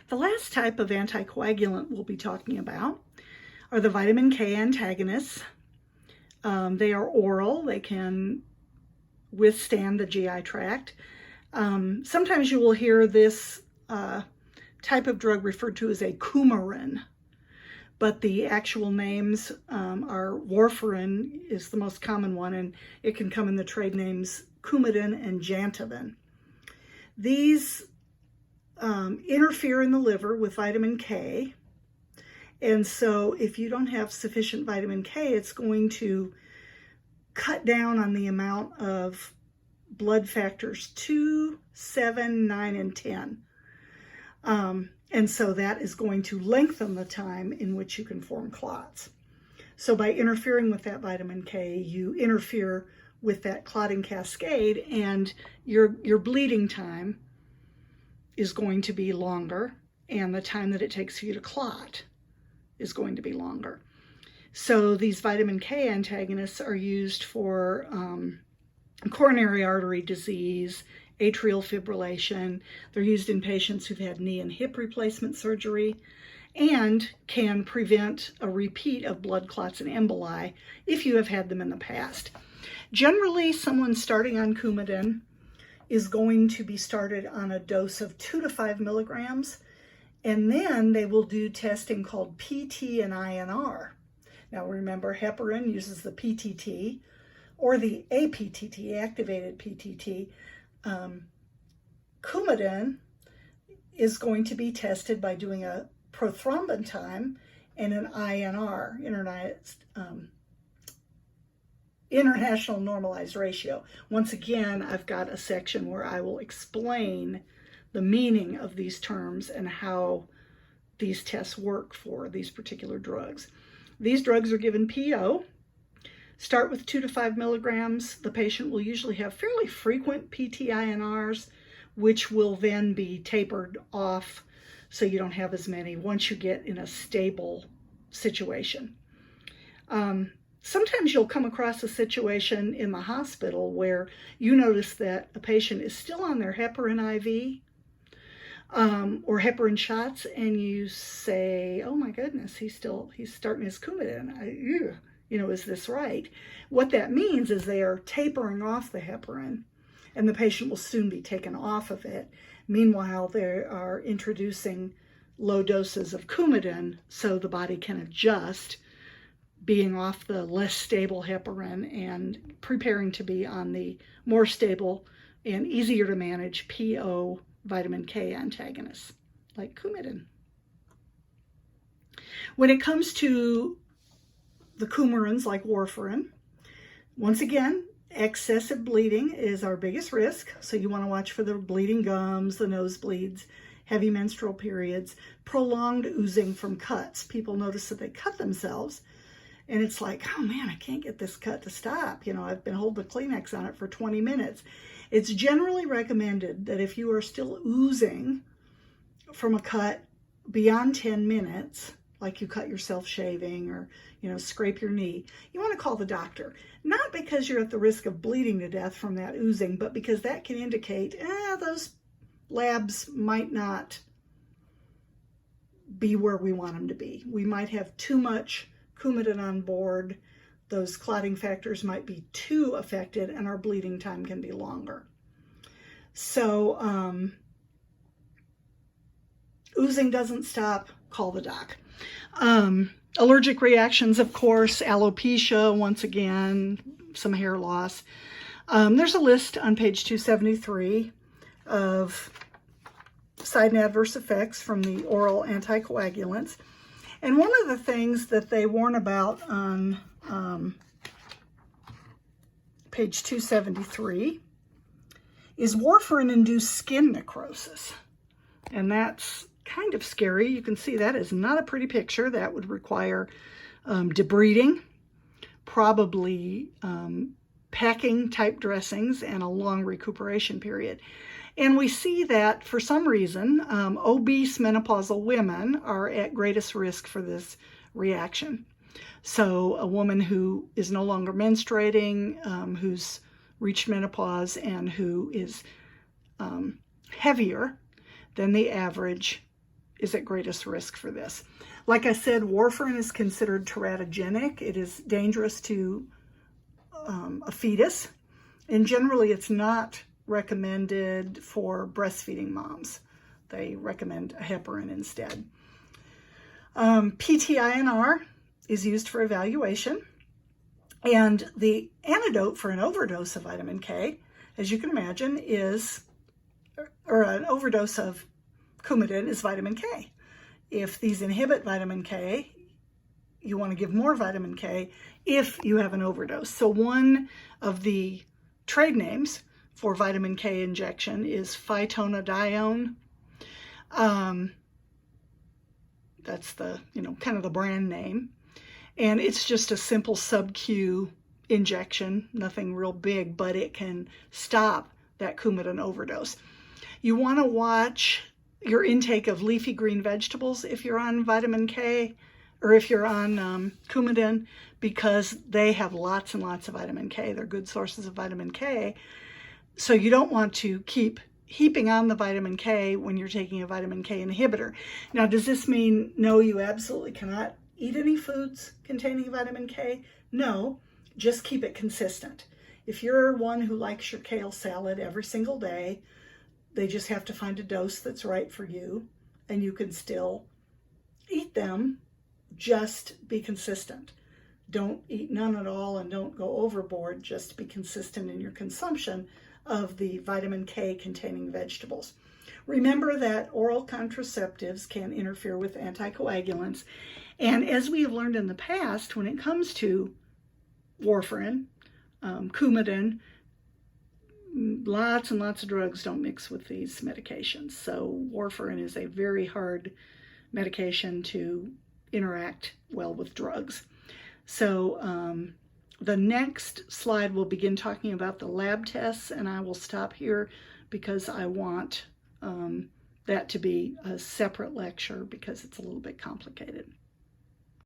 The last type of anticoagulant we'll be talking about are the vitamin K antagonists. They are oral. They can withstand the GI tract. Sometimes you will hear this type of drug referred to as a Coumarin, but the actual names are warfarin is the most common one, and it can come in the trade names Coumadin and Jantoven. These interfere in the liver with vitamin K, and so if you don't have sufficient vitamin K, it's going to cut down on the amount of blood factors 2, 7, 9, and 10. And so that is going to lengthen the time in which you can form clots. So by interfering with that vitamin K, you interfere with that clotting cascade, and your bleeding time is going to be longer, and the time that it takes for you to clot is going to be longer. So these vitamin K antagonists are used for coronary artery disease, atrial fibrillation. They're used in patients who've had knee and hip replacement surgery, and can prevent a repeat of blood clots and emboli if you have had them in the past. Generally, someone starting on Coumadin is going to be started on a dose of 2 to 5 milligrams, and then they will do testing called PT and INR. Now remember, heparin uses the PTT or the APTT, activated PTT. Coumadin is going to be tested by doing a prothrombin time and an INR, International Normalized Ratio. Once again, I've got a section where I will explain the meaning of these terms and how these tests work for these particular drugs. These drugs are given PO. Start with 2 to 5 milligrams. The patient will usually have fairly frequent PT-INRs, which will then be tapered off so you don't have as many once you get in a stable situation. Sometimes you'll come across a situation in the hospital where you notice that a patient is still on their heparin IV or heparin shots, and you say, oh my goodness, he's starting his Coumadin. Is this right? What that means is they are tapering off the heparin, and the patient will soon be taken off of it. Meanwhile, they are introducing low doses of Coumadin so the body can adjust, being off the less stable heparin and preparing to be on the more stable and easier to manage PO vitamin K antagonists like Coumadin. When it comes to the Coumarins like warfarin, once again, excessive bleeding is our biggest risk. So you want to watch for the bleeding gums, the nosebleeds, heavy menstrual periods, prolonged oozing from cuts. People notice that they cut themselves, and it's like, oh man, I can't get this cut to stop. I've been holding the Kleenex on it for 20 minutes. It's generally recommended that if you are still oozing from a cut beyond 10 minutes, like you cut yourself shaving or, scrape your knee, you want to call the doctor. Not because you're at the risk of bleeding to death from that oozing, but because that can indicate, those labs might not be where we want them to be. We might have too much Coumadin on board. Those clotting factors might be too affected, and our bleeding time can be longer. So oozing doesn't stop, call the doc. Allergic reactions, of course, alopecia, once again, some hair loss. There's a list on page 273 of side and adverse effects from the oral anticoagulants. And one of the things that they warn about on page 273 is warfarin-induced skin necrosis. And that's kind of scary. You can see that is not a pretty picture. That would require debriding, probably packing type dressings, and a long recuperation period. And we see that for some reason, obese menopausal women are at greatest risk for this reaction. So a woman who is no longer menstruating, who's reached menopause, and who is heavier than the average is at greatest risk for this. Like I said, warfarin is considered teratogenic. It is dangerous to a fetus, and generally it's not recommended for breastfeeding moms. They recommend heparin instead. PT-INR is used for evaluation, and the antidote for an overdose of vitamin K, as you can imagine, or an overdose of Coumadin is vitamin K. If these inhibit vitamin K, you want to give more vitamin K if you have an overdose. So one of the trade names for vitamin K injection is phytonadione. That's the, kind of the brand name. And it's just a simple sub-Q injection, nothing real big, but it can stop that Coumadin overdose. You want to watch your intake of leafy green vegetables if you're on vitamin K, or if you're on Coumadin, because they have lots and lots of vitamin K. They're good sources of vitamin K. So you don't want to keep heaping on the vitamin K when you're taking a vitamin K inhibitor. Now, does this mean, no, you absolutely cannot eat any foods containing vitamin K? No, just keep it consistent. If you're one who likes your kale salad every single day, they just have to find a dose that's right for you, and you can still eat them. Just be consistent. Don't eat none at all, and don't go overboard. Just be consistent in your consumption of the vitamin K containing vegetables. Remember that oral contraceptives can interfere with anticoagulants, and as we have learned in the past, when it comes to warfarin, Coumadin, lots and lots of drugs don't mix with these medications. So warfarin is a very hard medication to interact well with drugs. So the next slide will begin talking about the lab tests, and I will stop here because I want that to be a separate lecture because it's a little bit complicated.